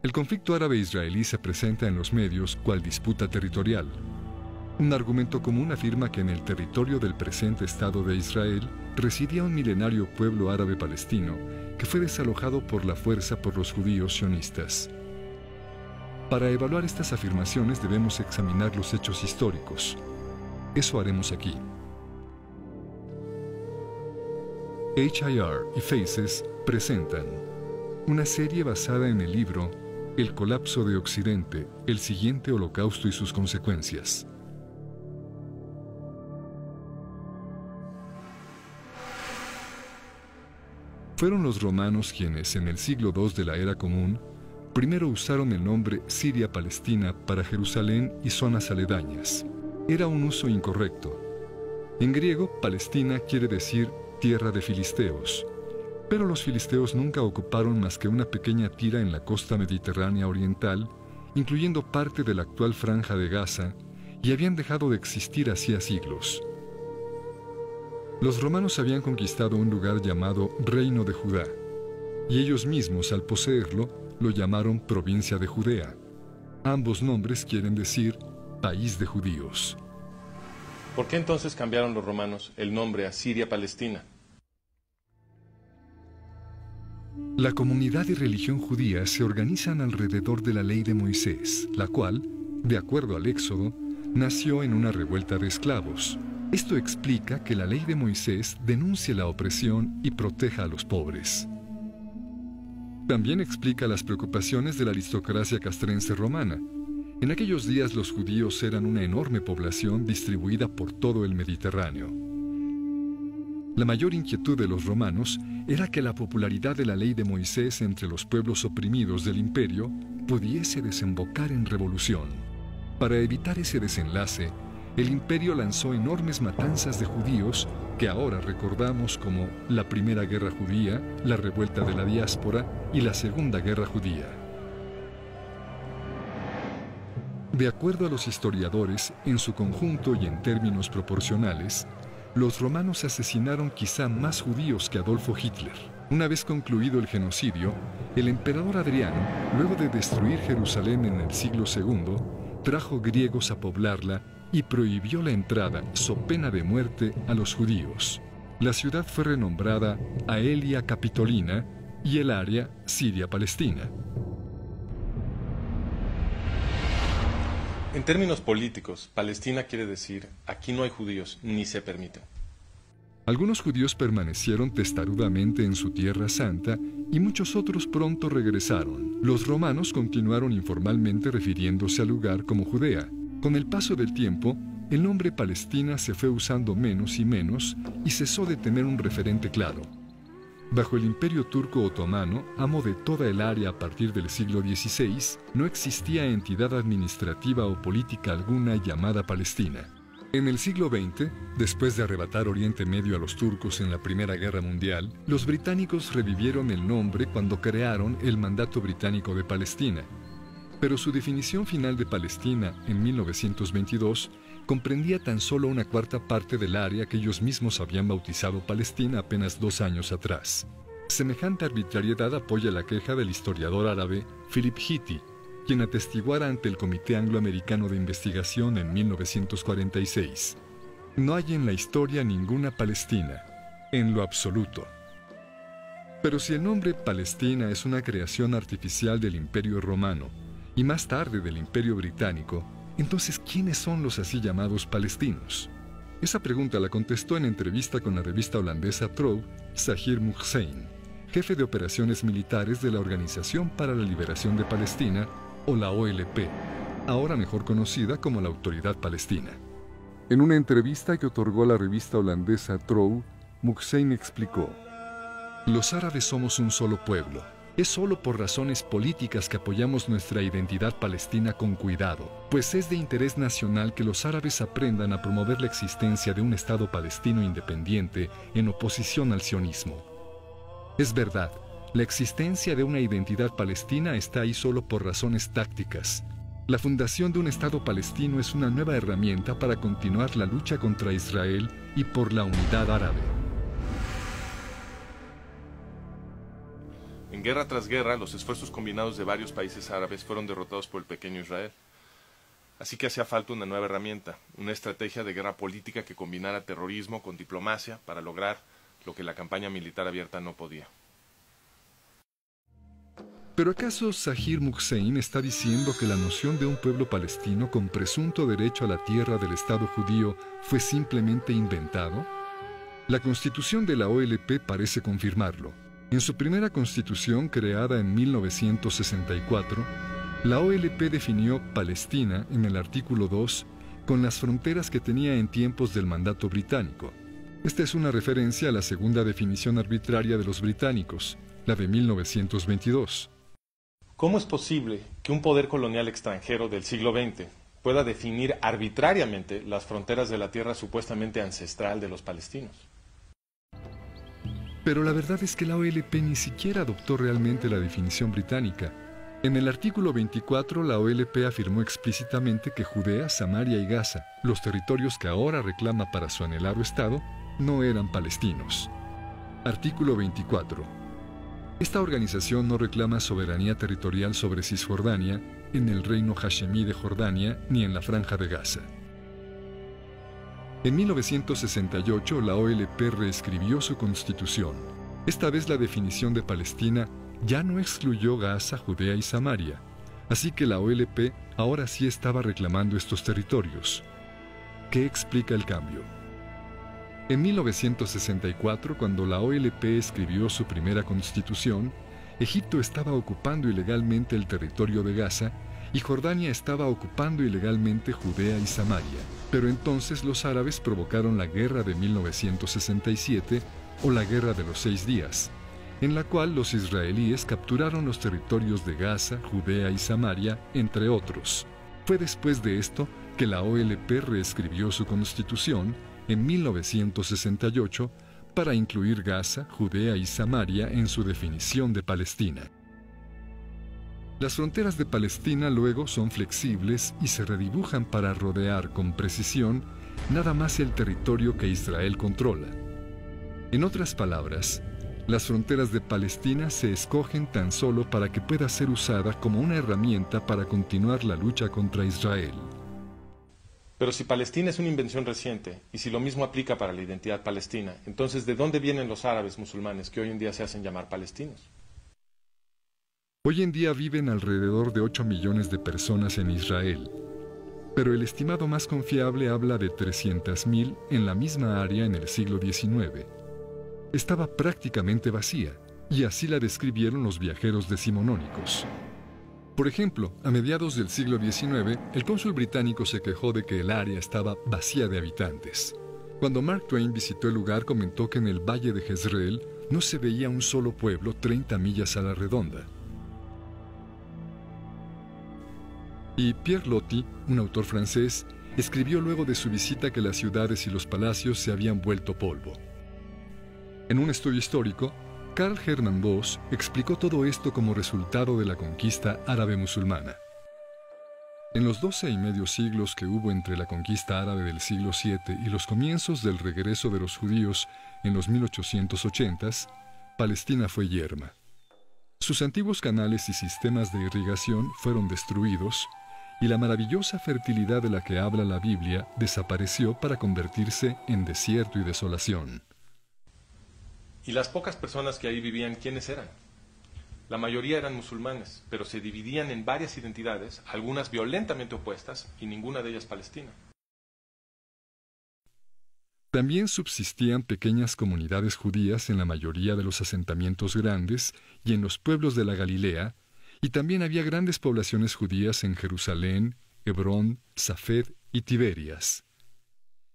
El conflicto árabe-israelí se presenta en los medios cual disputa territorial. Un argumento común afirma que en el territorio del presente Estado de Israel residía un milenario pueblo árabe palestino que fue desalojado por la fuerza por los judíos sionistas. Para evaluar estas afirmaciones debemos examinar los hechos históricos. Eso haremos aquí. HIR y Faces presentan una serie basada en el libro El colapso de Occidente, el siguiente holocausto y sus consecuencias. Fueron los romanos quienes, en el siglo II de la Era Común, primero usaron el nombre Siria-Palestina para Jerusalén y zonas aledañas. Era un uso incorrecto. En griego, Palestina quiere decir tierra de filisteos, pero los filisteos nunca ocuparon más que una pequeña tira en la costa mediterránea oriental, incluyendo parte de la actual franja de Gaza, y habían dejado de existir hacía siglos. Los romanos habían conquistado un lugar llamado Reino de Judá, y ellos mismos, al poseerlo, lo llamaron Provincia de Judea. Ambos nombres quieren decir País de Judíos. ¿Por qué entonces cambiaron los romanos el nombre a Siria-Palestina? La comunidad y religión judía se organizan alrededor de la ley de Moisés, la cual, de acuerdo al Éxodo, nació en una revuelta de esclavos. Esto explica que la ley de Moisés denuncie la opresión y proteja a los pobres. También explica las preocupaciones de la aristocracia castrense romana. En aquellos días los judíos eran una enorme población distribuida por todo el Mediterráneo. La mayor inquietud de los romanos era que la popularidad de la ley de Moisés entre los pueblos oprimidos del imperio pudiese desembocar en revolución. Para evitar ese desenlace, el imperio lanzó enormes matanzas de judíos que ahora recordamos como la Primera Guerra Judía, la Revuelta de la Diáspora y la Segunda Guerra Judía. De acuerdo a los historiadores, en su conjunto y en términos proporcionales, los romanos asesinaron quizá más judíos que Adolfo Hitler. Una vez concluido el genocidio, el emperador Adriano, luego de destruir Jerusalén en el siglo II, trajo griegos a poblarla y prohibió la entrada, so pena de muerte, a los judíos. La ciudad fue renombrada Aelia Capitolina y el área Siria-Palestina. En términos políticos, Palestina quiere decir aquí no hay judíos ni se permiten. Algunos judíos permanecieron testarudamente en su tierra santa y muchos otros pronto regresaron. Los romanos continuaron informalmente refiriéndose al lugar como Judea. Con el paso del tiempo, el nombre Palestina se fue usando menos y menos y cesó de tener un referente claro. Bajo el Imperio Turco Otomano, amo de toda el área a partir del siglo XVI, no existía entidad administrativa o política alguna llamada Palestina. En el siglo XX, después de arrebatar Oriente Medio a los turcos en la Primera Guerra Mundial, los británicos revivieron el nombre cuando crearon el Mandato Británico de Palestina. Pero su definición final de Palestina en 1922 comprendía tan solo una cuarta parte del área que ellos mismos habían bautizado Palestina apenas 2 años atrás. Semejante arbitrariedad apoya la queja del historiador árabe Philip Hitti, quien atestiguara ante el Comité Anglo-Americano de Investigación en 1946. No hay en la historia ninguna Palestina, en lo absoluto. Pero si el nombre Palestina es una creación artificial del Imperio Romano, y más tarde del Imperio Británico, entonces, ¿quiénes son los así llamados palestinos? Esa pregunta la contestó en entrevista con la revista holandesa Trouw, Zahir Muhseen, jefe de operaciones militares de la Organización para la Liberación de Palestina, o la OLP, ahora mejor conocida como la Autoridad Palestina. En una entrevista que otorgó la revista holandesa Trouw, Muhseen explicó: «Los árabes somos un solo pueblo. Es solo por razones políticas que apoyamos nuestra identidad palestina con cuidado, pues es de interés nacional que los árabes aprendan a promover la existencia de un Estado palestino independiente en oposición al sionismo. Es verdad, la existencia de una identidad palestina está ahí solo por razones tácticas. La fundación de un Estado palestino es una nueva herramienta para continuar la lucha contra Israel y por la unidad árabe». En guerra tras guerra, los esfuerzos combinados de varios países árabes fueron derrotados por el pequeño Israel. Así que hacía falta una nueva herramienta, una estrategia de guerra política que combinara terrorismo con diplomacia para lograr lo que la campaña militar abierta no podía. ¿Pero acaso Zahir Muhsein está diciendo que la noción de un pueblo palestino con presunto derecho a la tierra del Estado judío fue simplemente inventado? La Constitución de la OLP parece confirmarlo. En su primera constitución, creada en 1964, la OLP definió Palestina en el artículo 2 con las fronteras que tenía en tiempos del mandato británico. Esta es una referencia a la segunda definición arbitraria de los británicos, la de 1922. ¿Cómo es posible que un poder colonial extranjero del siglo XX pueda definir arbitrariamente las fronteras de la tierra supuestamente ancestral de los palestinos? Pero la verdad es que la OLP ni siquiera adoptó realmente la definición británica. En el artículo 24, la OLP afirmó explícitamente que Judea, Samaria y Gaza, los territorios que ahora reclama para su anhelado Estado, no eran palestinos. Artículo 24. Esta organización no reclama soberanía territorial sobre Cisjordania, en el reino hashemí de Jordania, ni en la Franja de Gaza. En 1968, la OLP reescribió su constitución. Esta vez la definición de Palestina ya no excluyó Gaza, Judea y Samaria, así que la OLP ahora sí estaba reclamando estos territorios. ¿Qué explica el cambio? En 1964, cuando la OLP escribió su primera constitución, Egipto estaba ocupando ilegalmente el territorio de Gaza y Jordania estaba ocupando ilegalmente Judea y Samaria. Pero entonces los árabes provocaron la guerra de 1967 o la Guerra de los 6 días, en la cual los israelíes capturaron los territorios de Gaza, Judea y Samaria, entre otros. Fue después de esto que la OLP reescribió su constitución en 1968 para incluir Gaza, Judea y Samaria en su definición de Palestina. Las fronteras de Palestina luego son flexibles y se redibujan para rodear con precisión nada más el territorio que Israel controla. En otras palabras, las fronteras de Palestina se escogen tan solo para que pueda ser usada como una herramienta para continuar la lucha contra Israel. Pero si Palestina es una invención reciente, y si lo mismo aplica para la identidad palestina, entonces ¿de dónde vienen los árabes musulmanes que hoy en día se hacen llamar palestinos? Hoy en día viven alrededor de 8 millones de personas en Israel, pero el estimado más confiable habla de 300.000 en la misma área en el siglo XIX. Estaba prácticamente vacía, y así la describieron los viajeros decimonónicos. Por ejemplo, a mediados del siglo XIX, el cónsul británico se quejó de que el área estaba vacía de habitantes. Cuando Mark Twain visitó el lugar, comentó que en el valle de Jezreel no se veía un solo pueblo 30 millas a la redonda. Y Pierre Loti, un autor francés, escribió luego de su visita que las ciudades y los palacios se habían vuelto polvo. En un estudio histórico, Karl Hermann Voss explicó todo esto como resultado de la conquista árabe musulmana. En los 12 y medio siglos que hubo entre la conquista árabe del siglo VII y los comienzos del regreso de los judíos en los 1880s, Palestina fue yerma. Sus antiguos canales y sistemas de irrigación fueron destruidos y la maravillosa fertilidad de la que habla la Biblia desapareció para convertirse en desierto y desolación. ¿Y las pocas personas que ahí vivían, quiénes eran? La mayoría eran musulmanes, pero se dividían en varias identidades, algunas violentamente opuestas, y ninguna de ellas palestina. También subsistían pequeñas comunidades judías en la mayoría de los asentamientos grandes y en los pueblos de la Galilea, y también había grandes poblaciones judías en Jerusalén, Hebrón, Safed y Tiberias.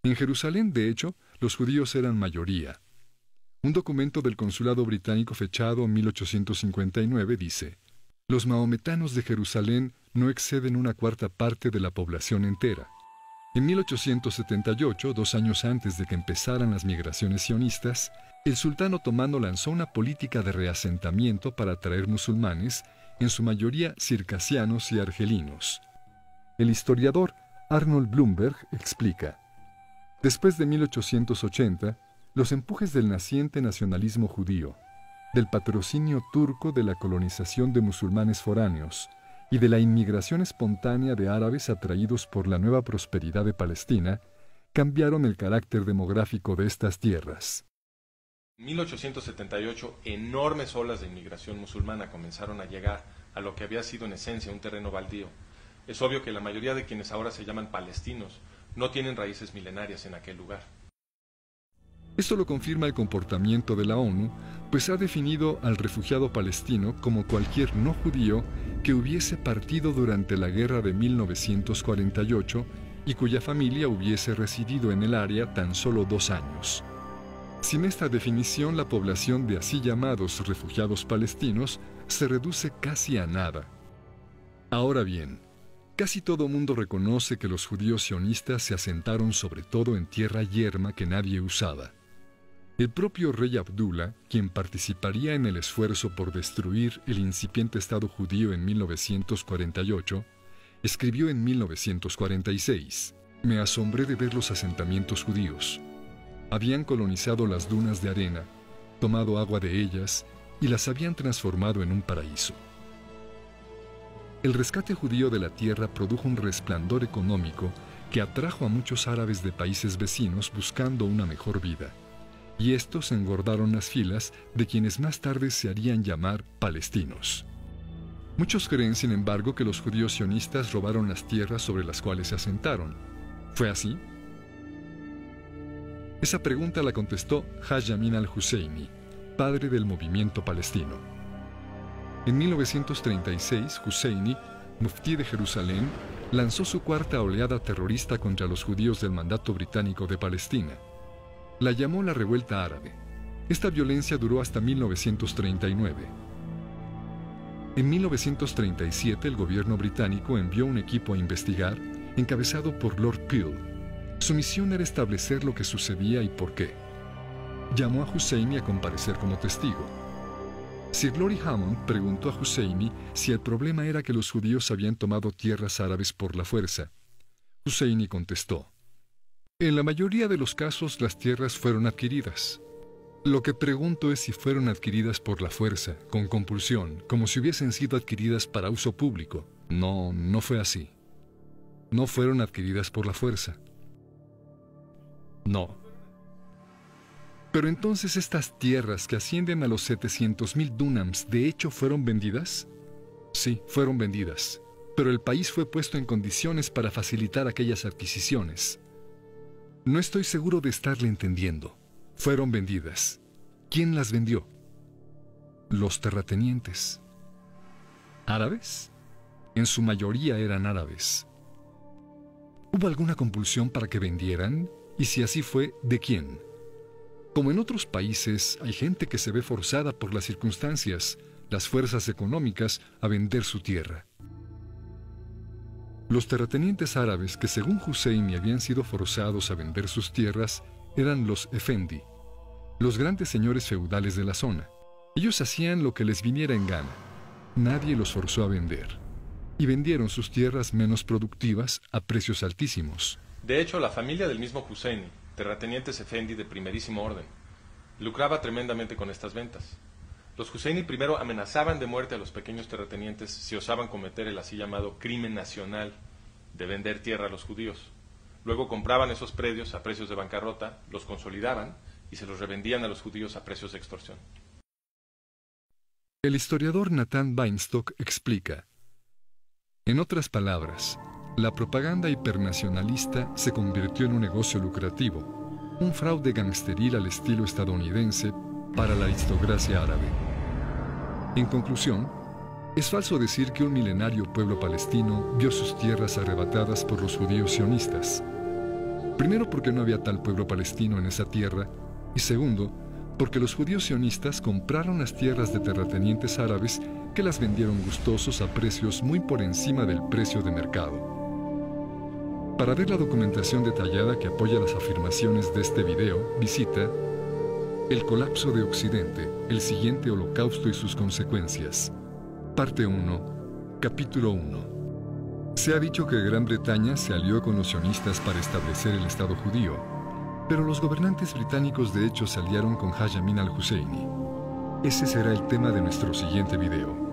En Jerusalén, de hecho, los judíos eran mayoría. Un documento del consulado británico fechado en 1859 dice: «Los mahometanos de Jerusalén no exceden una cuarta parte de la población entera». En 1878, 2 años antes de que empezaran las migraciones sionistas, el sultán otomano lanzó una política de reasentamiento para atraer musulmanes, en su mayoría circasianos y argelinos. El historiador Arnold Blumberg explica: «Después de 1880, los empujes del naciente nacionalismo judío, del patrocinio turco de la colonización de musulmanes foráneos y de la inmigración espontánea de árabes atraídos por la nueva prosperidad de Palestina, cambiaron el carácter demográfico de estas tierras. En 1878, enormes olas de inmigración musulmana comenzaron a llegar a lo que había sido en esencia un terreno baldío. Es obvio que la mayoría de quienes ahora se llaman palestinos no tienen raíces milenarias en aquel lugar. Esto lo confirma el comportamiento de la ONU, pues ha definido al refugiado palestino como cualquier no judío que hubiese partido durante la guerra de 1948 y cuya familia hubiese residido en el área tan solo 2 años. Sin esta definición, la población de así llamados refugiados palestinos se reduce casi a nada. Ahora bien, casi todo mundo reconoce que los judíos sionistas se asentaron sobre todo en tierra yerma que nadie usaba. El propio rey Abdullah, quien participaría en el esfuerzo por destruir el incipiente Estado judío en 1948, escribió en 1946: «Me asombré de ver los asentamientos judíos. Habían colonizado las dunas de arena, tomado agua de ellas y las habían transformado en un paraíso». El rescate judío de la tierra produjo un resplandor económico que atrajo a muchos árabes de países vecinos buscando una mejor vida. Y estos engordaron las filas de quienes más tarde se harían llamar palestinos. Muchos creen, sin embargo, que los judíos sionistas robaron las tierras sobre las cuales se asentaron. ¿Fue así? Esa pregunta la contestó Haj Amin al-Husseini, padre del movimiento palestino. En 1936, Husseini, muftí de Jerusalén, lanzó su cuarta oleada terrorista contra los judíos del mandato británico de Palestina. La llamó la Revuelta Árabe. Esta violencia duró hasta 1939. En 1937, el gobierno británico envió un equipo a investigar, encabezado por Lord Peel. Su misión era establecer lo que sucedía y por qué. Llamó a Husseini a comparecer como testigo. Sir Glory Hammond preguntó a Husseini si el problema era que los judíos habían tomado tierras árabes por la fuerza. Husseini contestó: «En la mayoría de los casos las tierras fueron adquiridas. Lo que pregunto es si fueron adquiridas por la fuerza, con compulsión, como si hubiesen sido adquiridas para uso público. No, no fue así. No fueron adquiridas por la fuerza. No. Pero entonces estas tierras que ascienden a los 700,000 dúnams, ¿de hecho fueron vendidas? Sí, fueron vendidas, pero el país fue puesto en condiciones para facilitar aquellas adquisiciones. No estoy seguro de estarle entendiendo. Fueron vendidas. ¿Quién las vendió? Los terratenientes. ¿Árabes? En su mayoría eran árabes. ¿Hubo alguna compulsión para que vendieran? Y si así fue, ¿de quién? Como en otros países, hay gente que se ve forzada por las circunstancias, las fuerzas económicas, a vender su tierra. Los terratenientes árabes que según Husseini habían sido forzados a vender sus tierras eran los Efendi, los grandes señores feudales de la zona. Ellos hacían lo que les viniera en gana. Nadie los forzó a vender. Y vendieron sus tierras menos productivas a precios altísimos. De hecho, la familia del mismo Husseini, terratenientes Efendi de primerísimo orden, lucraba tremendamente con estas ventas. Los Husseini primero amenazaban de muerte a los pequeños terratenientes si osaban cometer el así llamado crimen nacional de vender tierra a los judíos. Luego compraban esos predios a precios de bancarrota, los consolidaban y se los revendían a los judíos a precios de extorsión. El historiador Nathan Weinstock explica: en otras palabras, la propaganda hipernacionalista se convirtió en un negocio lucrativo, un fraude gangsteril al estilo estadounidense para la aristocracia árabe. En conclusión, es falso decir que un milenario pueblo palestino vio sus tierras arrebatadas por los judíos sionistas. Primero, porque no había tal pueblo palestino en esa tierra, y segundo, porque los judíos sionistas compraron las tierras de terratenientes árabes que las vendieron gustosos a precios muy por encima del precio de mercado. Para ver la documentación detallada que apoya las afirmaciones de este video, visita El colapso de Occidente, el siguiente holocausto y sus consecuencias. Parte 1, capítulo 1. Se ha dicho que Gran Bretaña se alió con los sionistas para establecer el Estado judío, pero los gobernantes británicos de hecho se aliaron con Haj Amin al-Husseini. Ese será el tema de nuestro siguiente video.